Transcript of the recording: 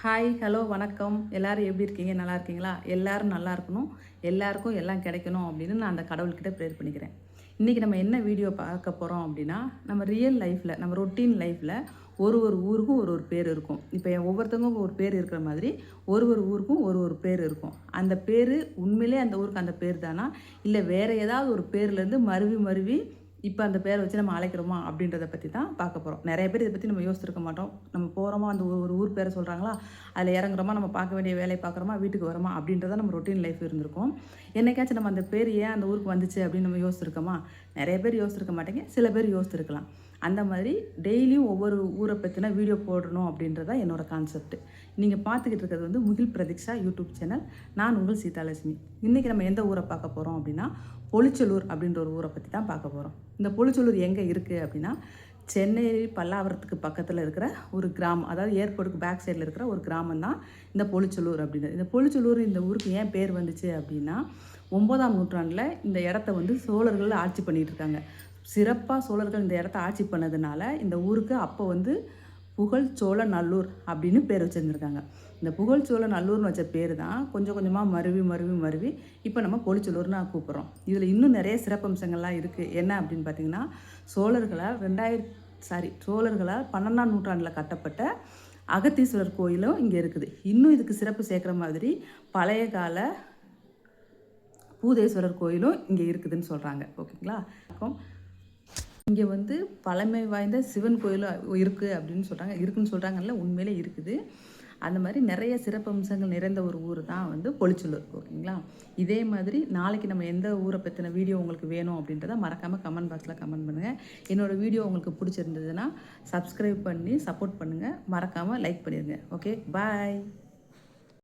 Hi, hello, வணக்கம். எல்லாரும் எப்படி இருக்கீங்க? நல்லா இருக்கீங்களா? எல்லாரும் நல்லா இருக்கணும். எல்லாருக்கும் எல்லாம் கிடைக்கணும் அப்படின்னு நான் அந்த கடவுள்கிட்ட ப்ரேயர் பண்ணிக்கிறேன். இன்றைக்கி நம்ம என்ன வீடியோ பார்க்க போகிறோம் அப்படின்னா, நம்ம ரியல் லைஃப்பில், நம்ம ரொட்டீன் லைஃப்பில் ஒரு ஒரு ஊருக்கும் ஒரு ஒரு பேர் இருக்கும். இப்போ ஒவ்வொருத்தவங்களுக்கும் ஒரு பேர் இருக்கிற மாதிரி ஒரு ஒரு ஊருக்கும் ஒரு ஒரு பேர் இருக்கும். அந்த பேர் உண்மையிலே அந்த ஊருக்கு அந்த பேர் தானா, இல்லை வேறு ஏதாவது ஒரு பேர்லேருந்து மருவி மருவி இப்போ அந்த பேரை வச்சு நம்ம அழைக்கிறோமா அப்படின்றத பற்றி தான் பார்க்க போகிறோம். நிறைய பேர் இதை பற்றி நம்ம யோசிச்சிருக்க மாட்டோம். நம்ம போகிறோமா, அந்த ஒரு ஊர் பேரை சொல்கிறாங்களா, அதில் இறங்குறோமா, நம்ம பார்க்க வேண்டிய வேலையை பார்க்குறோமா, வீட்டுக்கு வரோமா அப்படின்றத நம்ம ரொட்டீன் லைஃப் இருந்திருக்கும். என்னைக்காச்சும் நம்ம அந்த பேர் ஏன் அந்த ஊருக்கு வந்துச்சு அப்படின்னு நம்ம யோசிச்சிருக்கோமா? நிறைய பேர் யோசிச்சிருக்க மாட்டேங்க, சில பேர் யோசிச்சிருக்கலாம். அந்த மாதிரி டெய்லியும் ஒவ்வொரு ஊரை பற்றின வீடியோ போடணும் அப்படின்றதான் என்னோடய கான்செப்ட். நீங்கள் பார்த்துக்கிட்டு இருக்கிறது வந்து முகில் பிரதீக்ஷா யூடியூப் சேனல். நான் உங்கள் சீதாலட்சுமி. இன்றைக்கி நம்ம எந்த ஊரை பார்க்க போகிறோம் அப்படின்னா, பொலிச்சலூர் அப்படின்ற ஒரு ஊரை பற்றி தான் பார்க்க போகிறோம். இந்த பொலிச்சலூர் எங்கே இருக்குது அப்படின்னா, சென்னை பல்லாவரத்துக்கு பக்கத்தில் இருக்கிற ஒரு கிராமம், அதாவது ஏர்போர்ட்டுக்கு பேக் சைடில் இருக்கிற ஒரு கிராமம் தான் இந்த பொலிச்சலூர் அப்படின்றது. இந்த பொலிச்சலூர் இந்த ஊருக்கு ஏன் பேர் வந்துச்சு அப்படின்னா, 9ஆம் நூற்றாண்டில் இந்த இடத்த வந்து சோழர்கள் ஆட்சி பண்ணிகிட்டு இருக்காங்க. சிறப்பாக சோழர்கள் இந்த இடத்த ஆட்சி பண்ணதுனால இந்த ஊருக்கு அப்போ வந்து புகழ்ச்சோழ நல்லூர் அப்படின்னு பேர் வச்சுருந்துருக்காங்க. இந்த புகழ்ச்சோழ நல்லூர்னு வச்ச பேர் தான் கொஞ்சம் கொஞ்சமாக மருவி இப்போ நம்ம பொலிச்சலூர்னு கூப்பிட்றோம். இதில் இன்னும் நிறைய சிறப்பம்சங்கள்லாம் இருக்குது. என்ன அப்படின்னு பார்த்தீங்கன்னா, சோழர்களால் 12ஆம் நூற்றாண்டில் கட்டப்பட்ட அகத்தீஸ்வரர் கோயிலும் இங்கே இருக்குது. இன்னும் இதுக்கு சிறப்பு சேர்க்குற மாதிரி பழைய கால பூதேஸ்வரர் கோயிலும் இங்கே இருக்குதுன்னு சொல்கிறாங்க. ஓகேங்களா? இங்கே வந்து பழமை வாய்ந்த சிவன் கோயிலும் இருக்குது அப்படின்னு சொல்கிறாங்க. இருக்குதுன்னு சொல்கிறாங்கல்ல, உண்மையிலே இருக்குது. அந்த மாதிரி நிறைய சிறப்பம்சங்கள் நிறைந்த ஒரு ஊர் தான் வந்து பொலிச்சலூர். ஓகேங்களா? இதே மாதிரி நாளைக்கு நம்ம எந்த ஊரை பற்றின வீடியோ உங்களுக்கு வேணும் அப்படின்றத மறக்காமல் கமெண்ட் பாக்ஸில் கமெண்ட் பண்ணுங்கள். என்னோடய வீடியோ உங்களுக்கு பிடிச்சிருந்ததுன்னா சப்ஸ்கிரைப் பண்ணி சப்போர்ட் பண்ணுங்கள். மறக்காமல் லைக் பண்ணிடுங்க. ஓகே, பாய்.